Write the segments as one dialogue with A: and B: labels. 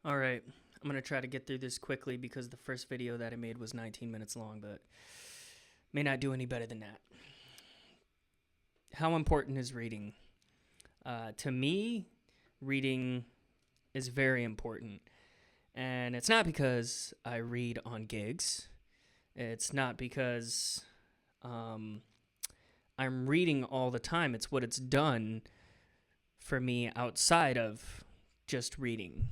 A: All right, I'm going to try to get through this quickly because the first video that I made was 19 minutes long, but may not do any better than that. How important is reading? To me, reading is very important. And it's not because I read on gigs. It's not because I'm reading all the time. It's what it's done for me outside of just reading.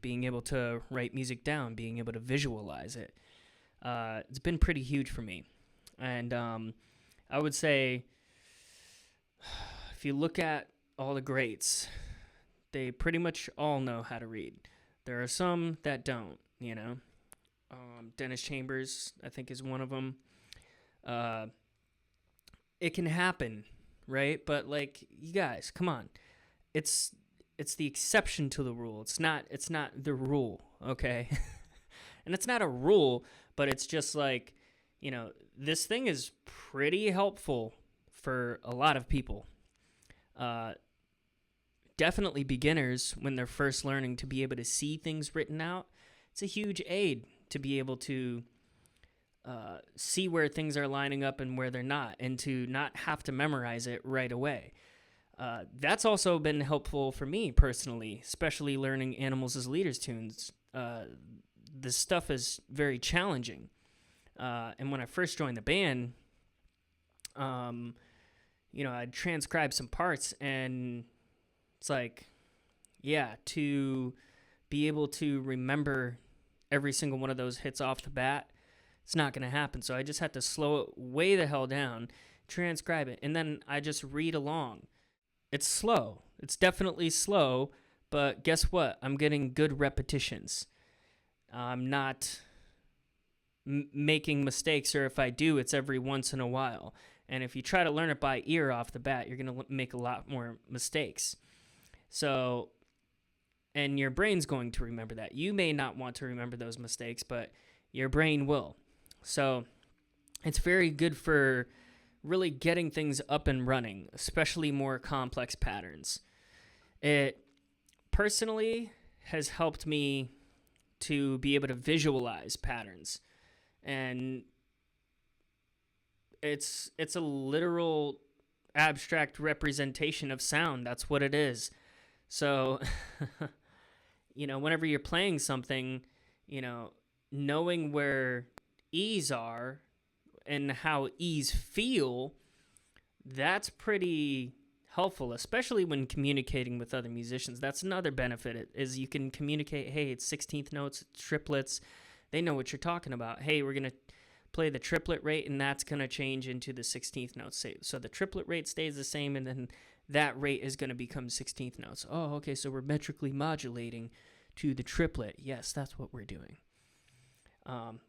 A: Being able to write music down, being able to visualize it. It's been pretty huge for me. And I would say if you look at all the greats, they pretty much all know how to read. There are some that don't. Dennis Chambers, I think, is one of them. It can happen, right? But like, you guys, come on. It's the exception to the rule. It's not the rule, okay? And it's not a rule, but it's just like, this thing is pretty helpful for a lot of people. Definitely beginners when they're first learning to be able to see things written out. It's a huge aid to be able to see where things are lining up and where they're not, and to not have to memorize it right away. That's also been helpful for me personally, especially learning Animals as Leaders tunes. This stuff is very challenging. And when I first joined the band, I'd transcribe some parts, and it's like, yeah, to be able to remember every single one of those hits off the bat, it's not going to happen. So I just had to slow it way the hell down, transcribe it, and then I just read along. It's slow. It's definitely slow, but guess what? I'm getting good repetitions. I'm not making mistakes, or if I do, it's every once in a while. And if you try to learn it by ear off the bat, you're going to make a lot more mistakes. So, and your brain's going to remember that. You may not want to remember those mistakes, but your brain will. So it's very good for really getting things up and running, especially more complex patterns. It personally has helped me to be able to visualize patterns. And it's a literal abstract representation of sound. That's what it is. So, whenever you're playing something, knowing where E's are and how E's feel, that's pretty helpful, especially when communicating with other musicians. That's another benefit, is you can communicate, hey, it's 16th notes, it's triplets. They know what you're talking about. Hey, we're going to play the triplet rate, and that's going to change into the 16th notes. So the triplet rate stays the same, and then that rate is going to become 16th notes. Oh, okay, so we're metrically modulating to the triplet. Yes, that's what we're doing.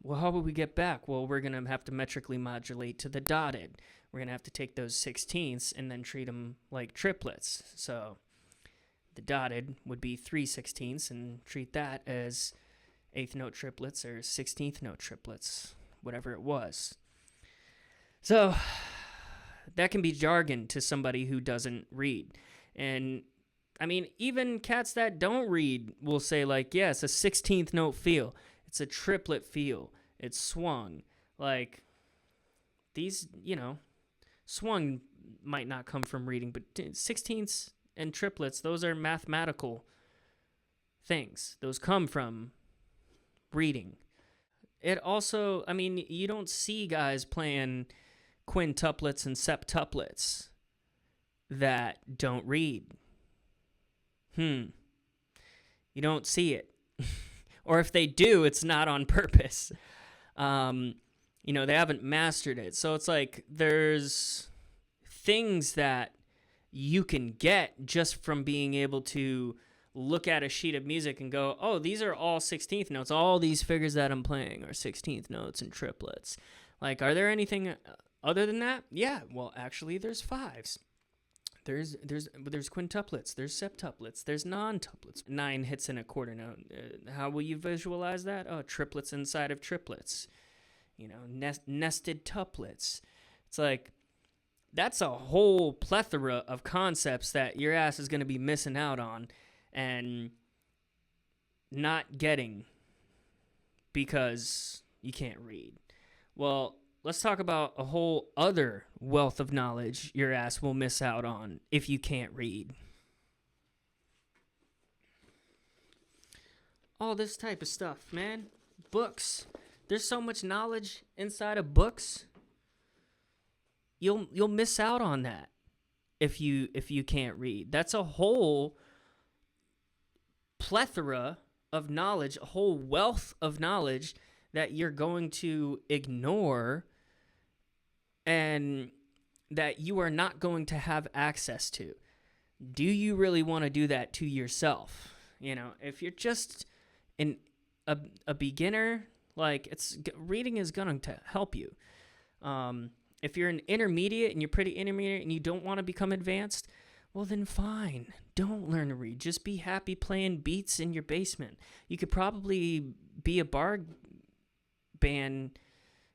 A: Well, how will we get back? Well, we're going to have to metrically modulate to the dotted. We're going to have to take those 16ths and then treat them like triplets. So the dotted would be 3/16ths, and treat that as 8th note triplets or 16th note triplets, whatever it was. So that can be jargon to somebody who doesn't read. And I mean, even cats that don't read will say, like, yeah, it's a 16th note feel. It's a triplet feel. It's swung. Like, these, swung might not come from reading, but 16ths and triplets, those are mathematical things. Those come from reading. It also, I mean, you don't see guys playing quintuplets and septuplets that don't read. You don't see it. Or if they do, it's not on purpose. They haven't mastered it. So it's like there's things that you can get just from being able to look at a sheet of music and go, oh, these are all 16th notes. All these figures that I'm playing are 16th notes and triplets. Like, are there anything other than that? Yeah, well, actually, there's fives. There's quintuplets, there's septuplets, there's non-tuplets. 9 hits in a quarter note. How will you visualize that? Oh, triplets inside of triplets. Nested tuplets. It's like, that's a whole plethora of concepts that your ass is going to be missing out on. And not getting because you can't read? Well, let's talk about a whole other wealth of knowledge your ass will miss out on if you can't read. All this type of stuff, man. Books. There's so much knowledge inside of books. You'll miss out on that if you can't read. That's a whole plethora of knowledge, a whole wealth of knowledge that you're going to ignore and that you are not going to have access to. Do you really want to do that to yourself? You know, if you're just a beginner, like, reading is going to help you. If you're an intermediate and you're pretty intermediate and you don't want to become advanced, well then fine. Don't learn to read. Just be happy playing beats in your basement. You could probably be a bar band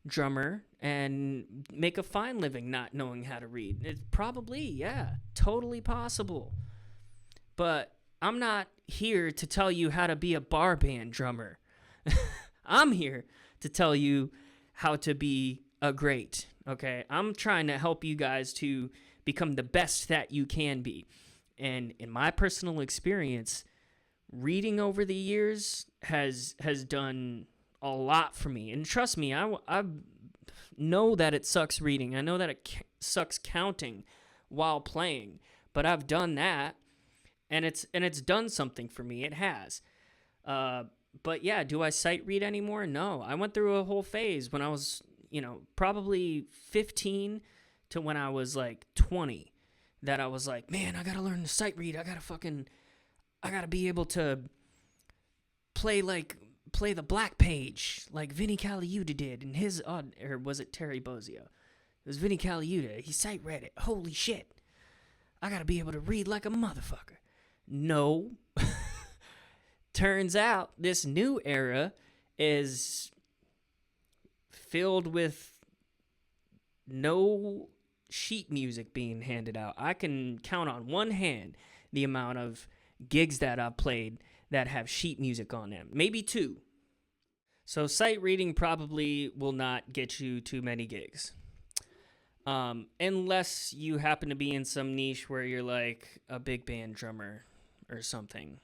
A: drummer and make a fine living not knowing how to read. It's probably, yeah, totally possible. But I'm not here to tell you how to be a bar band drummer. I'm here to tell you how to be a great, okay? I'm trying to help you guys to become the best that you can be. And in my personal experience, reading over the years has done a lot for me. And trust me, I know that it sucks reading. I know that it sucks counting while playing. But I've done that, and it's done something for me. It has. But yeah, do I sight read anymore? No. I went through a whole phase when I was, probably 15 to when I was like 20, that I was like, man, I gotta learn to sight read. I gotta be able to play the black page like Vinnie Colaiuta did in his, or was it Terry Bozzio? It was Vinnie Colaiuta. He sight read it. Holy shit. I gotta be able to read like a motherfucker. No. Turns out this new era is filled with no sheet music being handed out. I can count on one hand the amount of gigs that I've played that have sheet music on them. Maybe two. So sight reading probably will not get you too many gigs. Unless you happen to be in some niche where you're like a big band drummer or something.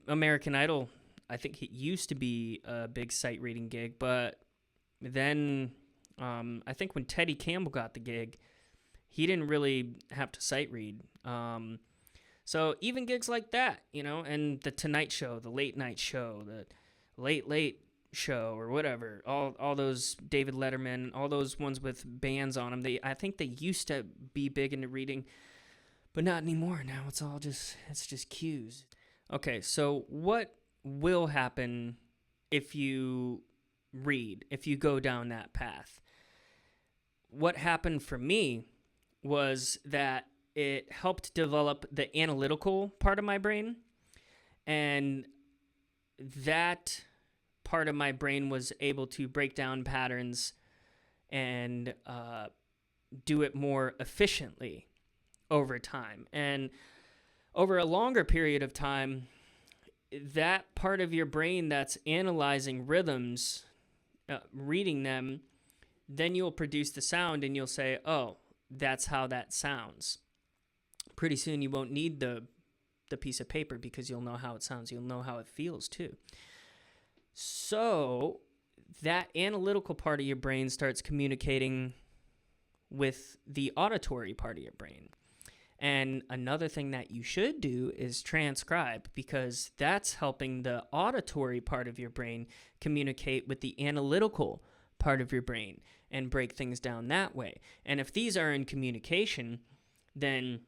A: American Idol, I think it used to be a big sight reading gig, but then I think when Teddy Campbell got the gig, he didn't really have to sight read. So even gigs like that, and the Tonight Show, the Late Night Show, the Late Show, or whatever, all those David Letterman, all those ones with bands on them, I think they used to be big into reading, but not anymore. Now it's just cues. Okay, so what will happen if you read, if you go down that path? What happened for me was that it helped develop the analytical part of my brain, and that part of my brain was able to break down patterns and do it more efficiently over time. And over a longer period of time, that part of your brain that's analyzing rhythms, reading them, then you'll produce the sound and you'll say, oh, that's how that sounds. Pretty soon you won't need the piece of paper because you'll know how it sounds. You'll know how it feels too. So that analytical part of your brain starts communicating with the auditory part of your brain. And another thing that you should do is transcribe, because that's helping the auditory part of your brain communicate with the analytical part of your brain and break things down that way. And if these are in communication, then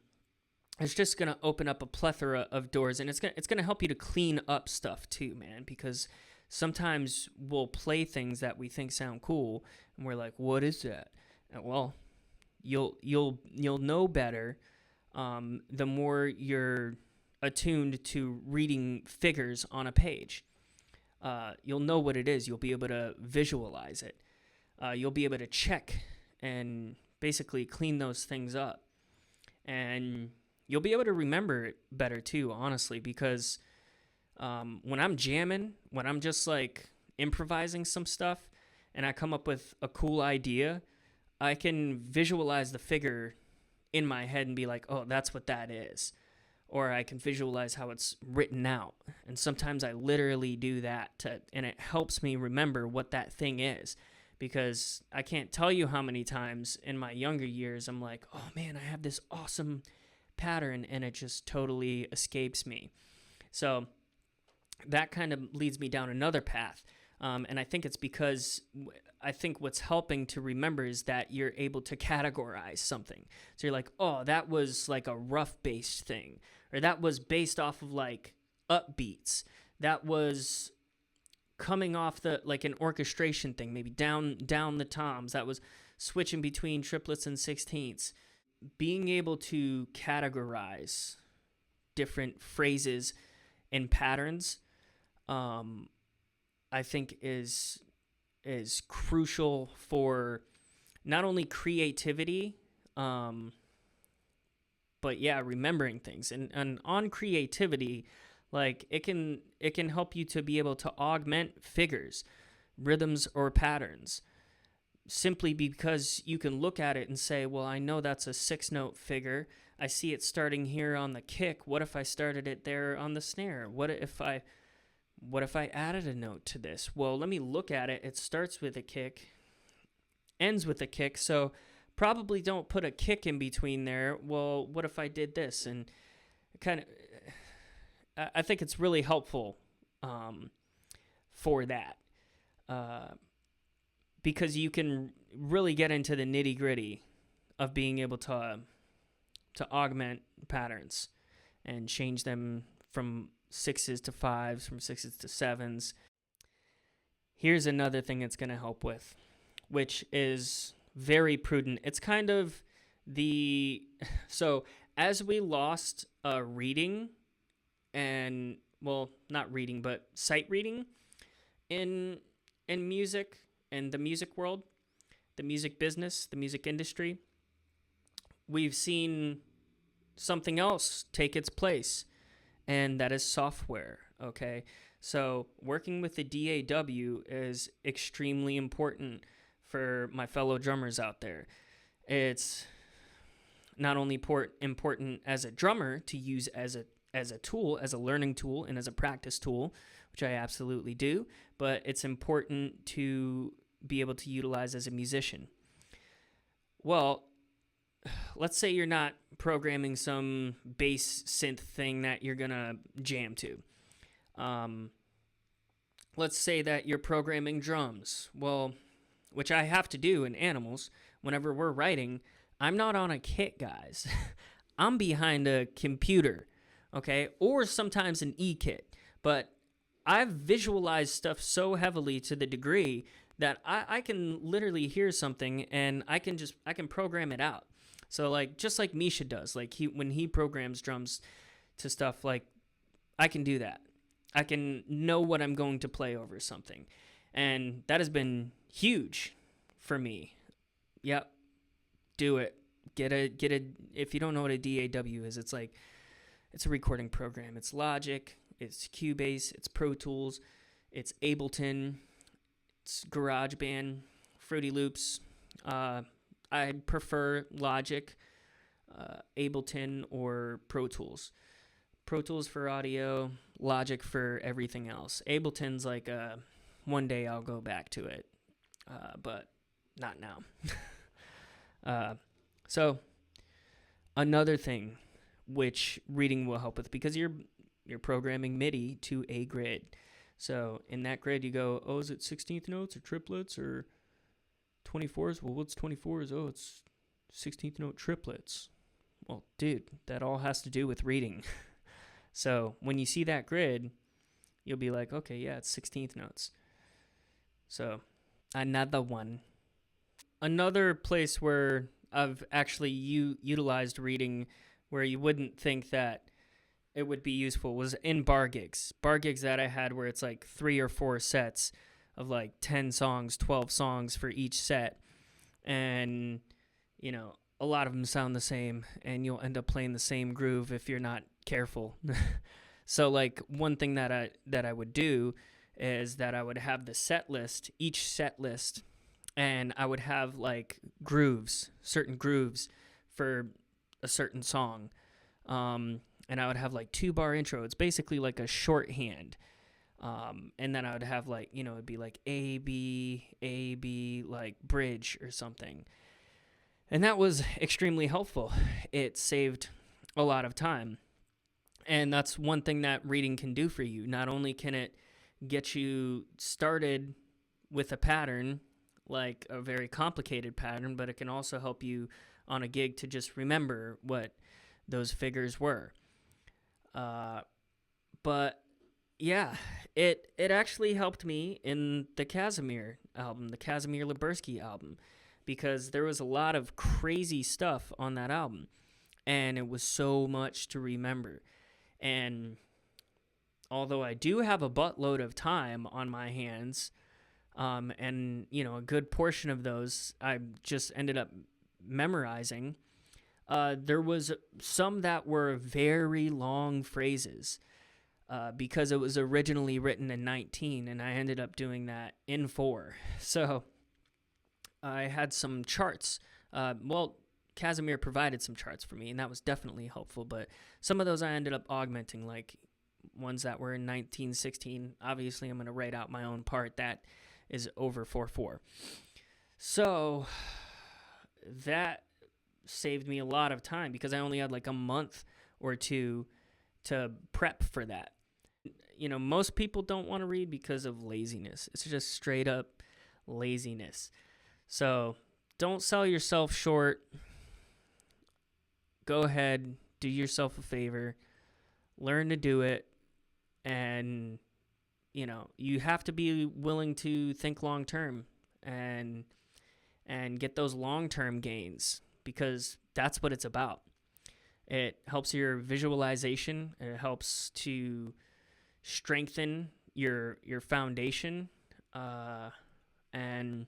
A: it's just going to open up a plethora of doors, and it's going to help you to clean up stuff too, man, because sometimes we'll play things that we think sound cool and we're like, what is that? And well, you'll know better the more you're attuned to reading figures on a page. You'll know what it is. You'll be able to visualize it. You'll be able to check and basically clean those things up. And you'll be able to remember it better too, honestly, because when I'm jamming, when I'm just like improvising some stuff and I come up with a cool idea, I can visualize the figure in my head and be like, oh, that's what that is. Or I can visualize how it's written out. And sometimes I literally do that, and it helps me remember what that thing is. Because I can't tell you how many times in my younger years I'm like, oh man, I have this awesome pattern, and it just totally escapes me. So that kind of leads me down another path. And I think it's because I think what's helping to remember is that you're able to categorize something. So you're like, oh, that was like a rough bass thing, or that was based off of like upbeats. That was coming off the like an orchestration thing, maybe down the toms. That was switching between triplets and sixteenths. Being able to categorize different phrases and patterns, I think is crucial for not only creativity, but yeah, remembering things. And on creativity, like it can help you to be able to augment figures, rhythms, or patterns, simply because you can look at it and say, well, I know that's a 6-note figure. I see it starting here on the kick. What if I started it there on the snare? What if I added a note to this? Well, let me look at it. It starts with a kick, ends with a kick, so probably don't put a kick in between there. Well, what if I did this? And kind of, I think it's really helpful for that, because you can really get into the nitty-gritty of being able to augment patterns and change them from 6s to 5s, from 6s to 7s. Here's another thing it's going to help with, which is very prudent. It's kind of so as we lost reading and, well, not reading, but sight reading in music and the music world, the music business, the music industry, we've seen something else take its place, and that is software, okay? So working with the DAW is extremely important for my fellow drummers out there. It's not only important as a drummer to use as a tool, as a learning tool, and as a practice tool, which I absolutely do, but it's important to be able to utilize as a musician. Well, let's say you're not programming some bass synth thing that you're going to jam to. Let's say that you're programming drums. Well, which I have to do in Animals whenever we're writing. I'm not on a kit, guys. I'm behind a computer, okay? Or sometimes an e-kit. But I've visualized stuff so heavily to the degree that I can literally hear something and I can program it out. So like just like Misha does, like when he programs drums to stuff, like I can do that. I can know what I'm going to play over something. And that has been huge for me. Yep. Do it. Get a if you don't know what a DAW is, it's a recording program. It's Logic, it's Cubase, it's Pro Tools, it's Ableton, it's GarageBand, Fruity Loops. I prefer Logic, Ableton, or Pro Tools. Pro Tools for audio, Logic for everything else. Ableton's like one day I'll go back to it, but not now. So another thing which reading will help with, because you're programming MIDI to a grid. So in that grid you go, oh, is it 16th notes or triplets or 24s? Well, what's 24s? Oh, it's 16th note triplets. Well, dude, that all has to do with reading. So when you see that grid, you'll be like, okay, yeah, it's 16th notes. So another one. Another place where I've actually utilized reading where you wouldn't think that it would be useful was in bar gigs. Bar gigs that I had where it's like 3 or 4 sets of like 10 songs, 12 songs for each set. And, a lot of them sound the same, and you'll end up playing the same groove if you're not careful. So like one thing that I would do is that I would have the set list, each set list, and I would have like grooves, certain grooves for a certain song. And I would have like 2-bar intro. It's basically like a shorthand. And then I would have like, it'd be like A, B, like bridge or something. And that was extremely helpful. It saved a lot of time. And that's one thing that reading can do for you. Not only can it get you started with a pattern, like a very complicated pattern, but it can also help you on a gig to just remember what those figures were. But yeah, it actually helped me in the Casimir album, the Casimir Libersky album, because there was a lot of crazy stuff on that album, and it was so much to remember. And although I do have a buttload of time on my hands, and a good portion of those I just ended up memorizing, there was some that were very long phrases, because it was originally written in 19, and I ended up doing that in 4. So I had some charts. Casimir provided some charts for me, and that was definitely helpful, but some of those I ended up augmenting, like ones that were in 1916. Obviously, I'm going to write out my own part that is over 4/4. So that saved me a lot of time because I only had like a month or two to prep for that. Most people don't want to read because of laziness. It's just straight up laziness. So don't sell yourself short. Go ahead, do yourself a favor, learn to do it, and you have to be willing to think long term and get those long term gains, because that's what it's about. It helps your visualization. It helps to strengthen your foundation, and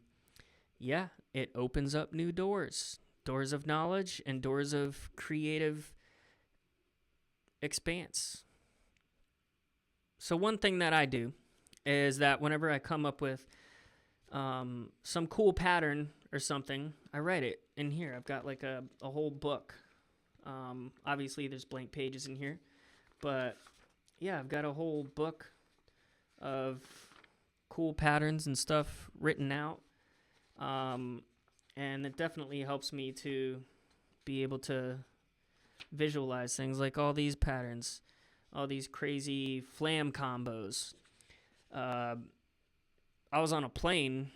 A: yeah, it opens up new doors of knowledge and doors of creative expanse. So one thing that I do is that whenever I come up with some cool pattern or something, I write it in here. I've got like a whole book. Obviously, there's blank pages in here, but yeah, I've got a whole book of cool patterns and stuff written out. And it definitely helps me to be able to visualize things like all these patterns, all these crazy flam combos. I was on a plane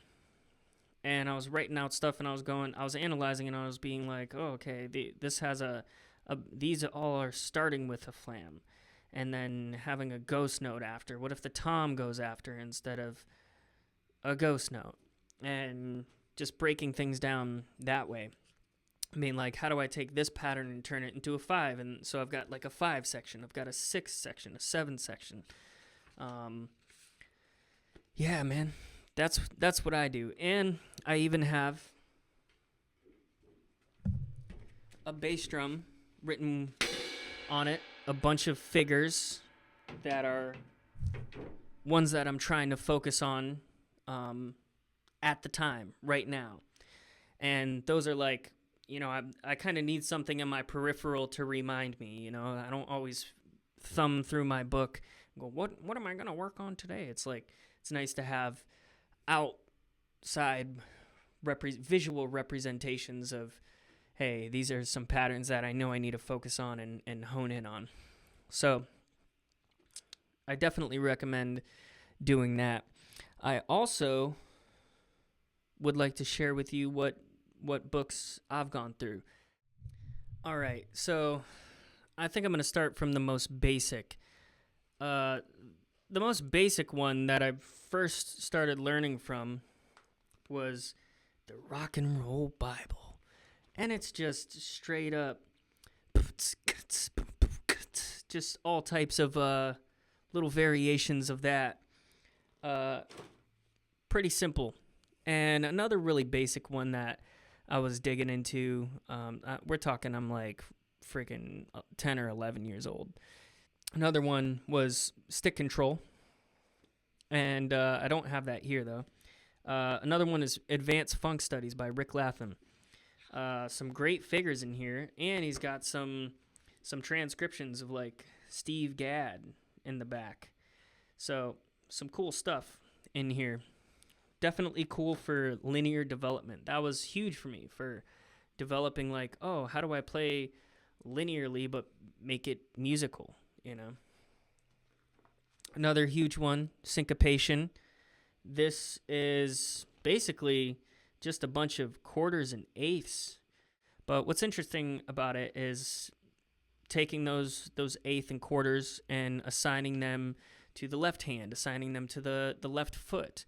A: and I was writing out stuff, and I was analyzing, and I was being like, oh, okay, this has these all are starting with a flam, and then having a ghost note after. What if the tom goes after instead of a ghost note? And just breaking things down that way. I mean, like, how do I take this pattern and turn it into a 5? And so I've got like a 5 section, I've got a 6 section, a 7 section. Yeah, man, that's what I do. And I even have a bass drum written on it, a bunch of figures that are ones that I'm trying to focus on at the time, right now. And those are like, I kind of need something in my peripheral to remind me. I don't always thumb through my book and go, what am I going to work on today? It's like, it's nice to have outside visual representations of, hey, these are some patterns that I know I need to focus on and hone in on. So I definitely recommend doing that. I also would like to share with you what books I've gone through. All right, so I think I'm going to start from the most basic. The most basic one that I first started learning from was the Rock and Roll Bible. And it's just straight up, just all types of little variations of that. Pretty simple. And another really basic one that I was digging into. We're talking, I'm like freaking 10 or 11 years old. Another one was stick control, and I don't have that here though. Another one is Advanced Funk Studies by Rick Latham. Some great figures in here, and he's got some transcriptions of like Steve Gadd in the back. So some cool stuff in here. Definitely cool for linear development. That was huge for me for developing like, oh, how do I play linearly but make it musical, you know? Another huge one, syncopation. This is basically just a bunch of quarters and eighths. But what's interesting about it is taking those eighth and quarters and assigning them to the left hand, assigning them to the left foot,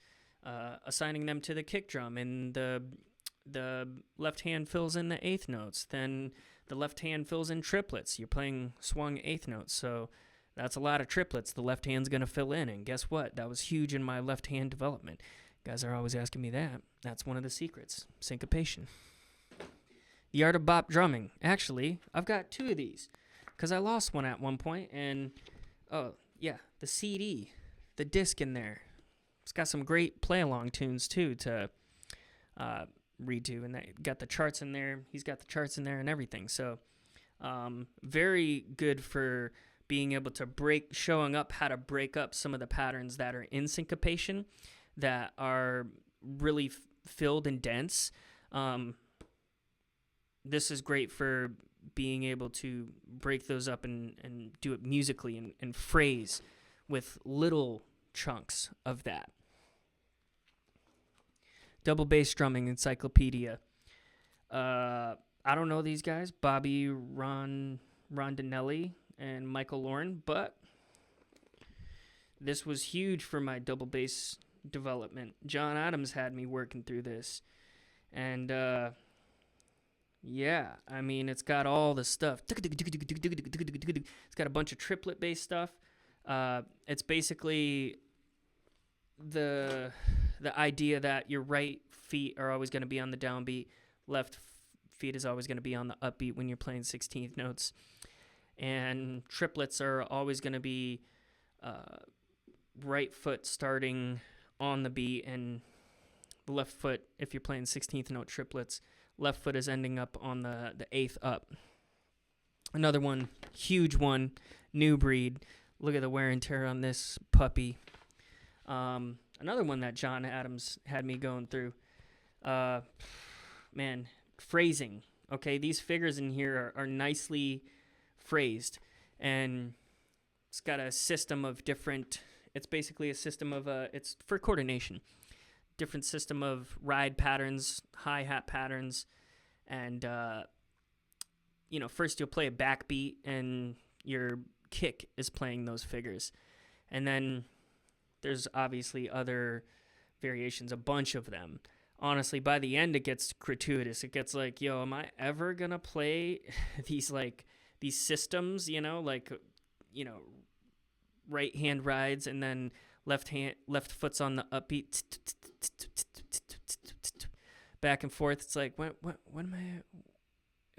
A: assigning them to the kick drum, and the left hand fills in the eighth notes. Then the left hand fills in triplets. You're playing swung eighth notes, so that's a lot of triplets the left hand's going to fill in. And guess what? That was huge in my left hand development. Guys are always asking me that. That's one of the secrets. Syncopation. The Art of Bop Drumming. Actually, I've got two of these because I lost one at one point. And, oh, yeah, the CD, the disc in there. It's got some great play-along tunes, too, to read to. And they got the charts in there. He's got the charts in there and everything. So, very good for being able to showing up how to break up some of the patterns that are in syncopation that are really filled and dense. This is great for being able to break those up and do it musically and phrase with little chunks of that. Double bass drumming encyclopedia. I don't know these guys, Bobby Rondinelli and Michael Lauren, but this was huge for my double bass development. John Adams had me working through this, and yeah, I mean, it's got all the stuff. It's got a bunch of triplet bass stuff. It's basically the idea that your right feet are always going to be on the downbeat, left feet is always going to be on the upbeat when you're playing 16th notes. And triplets are always going to be right foot starting on the beat, and the left foot, if you're playing 16th note triplets, left foot is ending up on the eighth up. Another one, huge one, new breed. Look at the wear and tear on this puppy. Another one that John Adams had me going through. Man, phrasing. Okay, these figures in here are nicely phrased, and it's got a system of different, it's basically a system of it's for coordination, different system of ride patterns, hi-hat patterns, and first you'll play a backbeat and your kick is playing those figures, and then there's obviously other variations, a bunch of them. Honestly, by the end it gets gratuitous. It gets like, yo, am I ever gonna play these systems, right hand rides and then left foot's on the upbeat, back and forth. It's like, when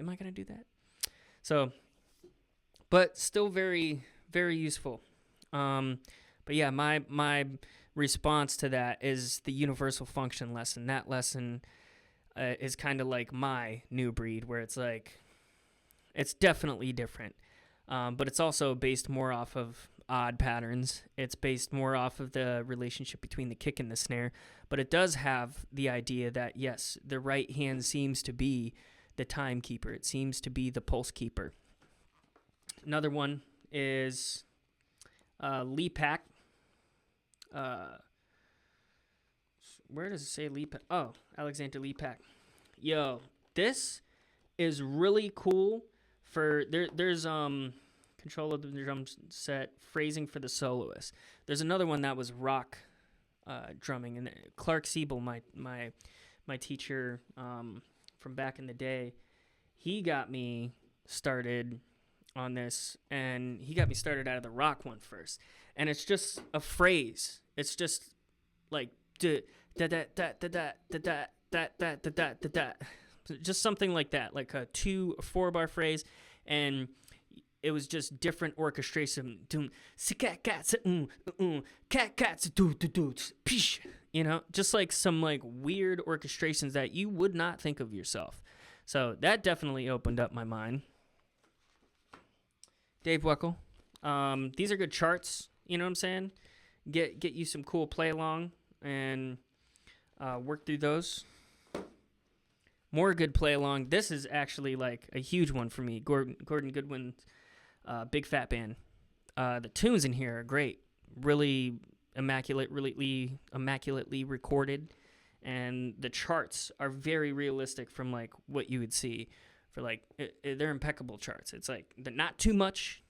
A: am I gonna do that? So, but still very, very useful. But yeah, my response to that is the universal function lesson. That lesson is kind of like my new breed, where it's like, it's definitely different, but it's also based more off of odd patterns. It's based more off of the relationship between the kick and the snare, but it does have the idea that, yes, the right hand seems to be the timekeeper. It seems to be the pulse keeper. Another one is Lepak. Where does it say Lepak? Oh, Alexander Lepak. Yo, this is really cool. There's control of the drum set, phrasing for the soloist. There's another one that was rock drumming, and Clark Siebel, my teacher from back in the day, he got me started on this, and he got me started out of the rock one first. And it's just a phrase. It's just like da da da da da da da da da da da da. just something like that, like a 4 bar phrase, and it was just different orchestration. You know, just like some like weird orchestrations that you would not think of yourself. So that definitely opened up my mind. Dave Weckl. These are good charts. You know what I'm saying? Get you some cool play along and work through those. More good play along. This is actually like a huge one for me. Gordon Goodwin's Big Fat Band. The tunes in here are great. Really immaculately recorded, and the charts are very realistic from like what you would see for like they're impeccable charts. It's like they're not too much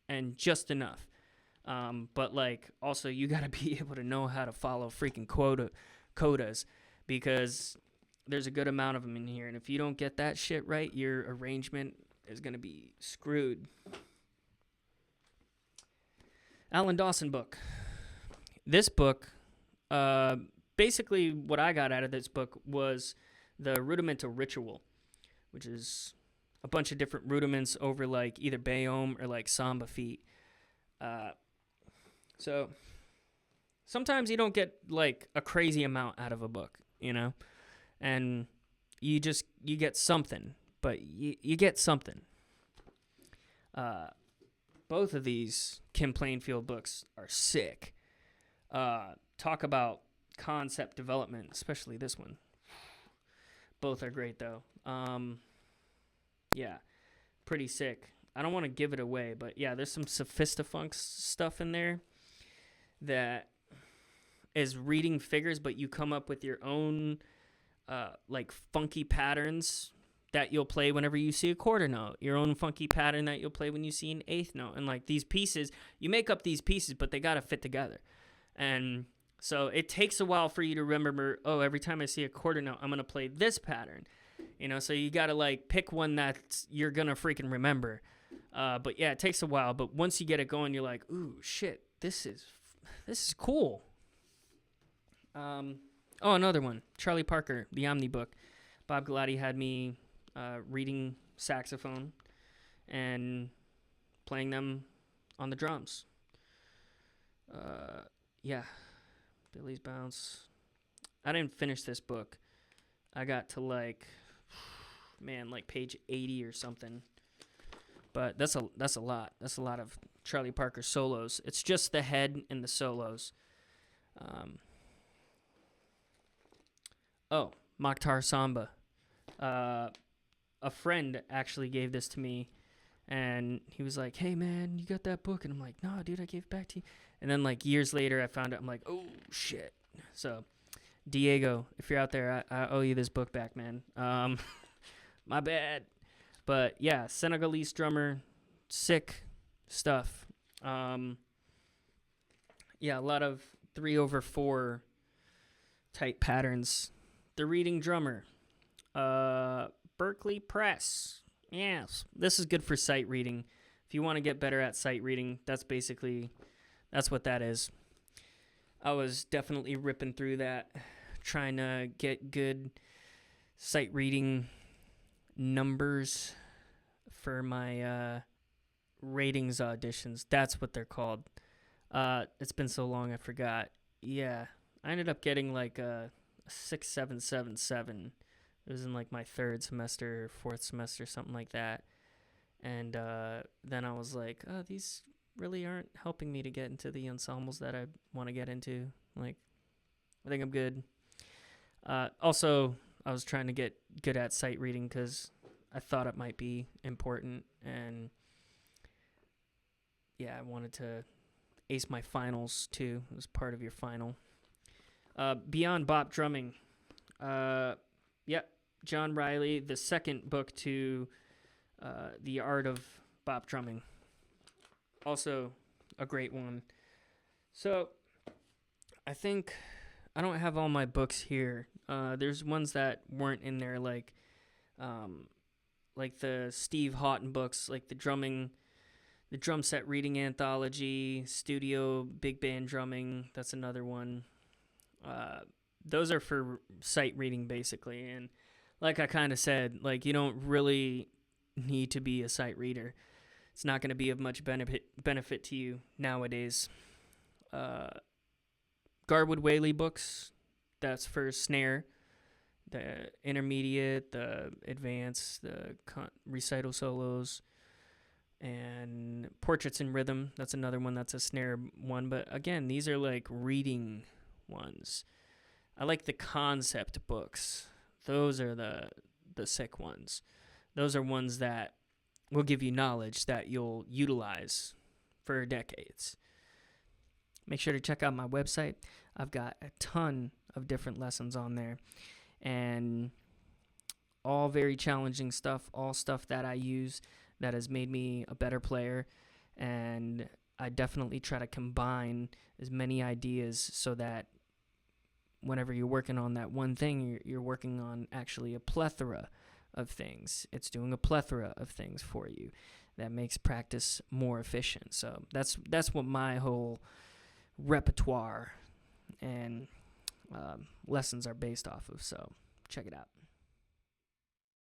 A: and just enough. But like also you got to be able to know how to follow freaking codas because there's a good amount of them in here, and if you don't get that shit right, your arrangement is going to be screwed. Alan Dawson book. This book, basically what I got out of this book was the rudimental ritual, which is a bunch of different rudiments over like either Bayom or like Samba feet. So sometimes you don't get like a crazy amount out of a book, you know, and you get something, but you get something. Both of these Kim Plainfield books are sick. Talk about concept development, especially this one. Both are great though. Yeah, pretty sick. I don't want to give it away, but yeah, there's some sophistifunk stuff in there that is reading figures, but you come up with your own like funky patterns that you'll play whenever you see a quarter note, your own funky pattern that you'll play when you see an eighth note. And like these pieces, you make up these pieces, but they got to fit together. And so it takes a while for you to remember, oh, every time I see a quarter note, I'm going to play this pattern. You know, so you got to like pick one that you're going to freaking remember. But yeah, it takes a while. But once you get it going, you're like, ooh, shit, this is cool. Another one, Charlie Parker, the Omni book. Bob Galati had me reading saxophone and playing them on the drums. Yeah, Billy's Bounce. I didn't finish this book. I got to like page 80 or something. But that's a lot. That's a lot of Charlie Parker solos. It's just the head and the solos. Mokhtar Samba. A friend actually gave this to me, and he was like, hey, man, you got that book? And I'm like, no, dude, I gave it back to you. And then, like, years later, I found out, I'm like, oh, shit. So, Diego, if you're out there, I owe you this book back, man. My bad. But, yeah, Senegalese drummer, sick stuff. Yeah, a lot of 3/4 type patterns. The Reading Drummer. Berkeley Press. Yes. This is good for sight reading. If you want to get better at sight reading, that's what that is. I was definitely ripping through that, trying to get good sight reading numbers for my ratings auditions. That's what they're called. It's been so long I forgot. Yeah. I ended up getting like a 6.777. It was in like my 3rd semester, 4th semester, something like that. And then I was like, oh, these really aren't helping me to get into the ensembles that I want to get into. Like, I think I'm good. Also, I was trying to get good at sight reading because I thought it might be important. And yeah, I wanted to ace my finals too. It was part of your final. Beyond Bop Drumming. John Riley, the second book to The Art of Bop Drumming. Also a great one. So I think I don't have all my books here. There's ones that weren't in there, like the Steve Houghton books, like the drum set reading anthology, studio big band drumming. That's another one. Those are for sight reading basically, and like I kind of said, like you don't really need to be a sight reader. It's not going to be of much benefit to you nowadays. Uh, Garwood Whaley books, that's for snare. The intermediate, the advanced, the recital solos, and portraits in rhythm. That's another one that's a snare one. But again, these are like reading ones. I like the concept books. Those are the sick ones. Those are ones that will give you knowledge that you'll utilize for decades. Make sure to check out my website. I've got a ton of different lessons on there, and all very challenging stuff, all stuff that I use that has made me a better player. And I definitely try to combine as many ideas so that whenever you're working on that one thing, you're working on actually a plethora of things. It's doing a plethora of things for you that makes practice more efficient. So that's what my whole repertoire and lessons are based off of. So check it out.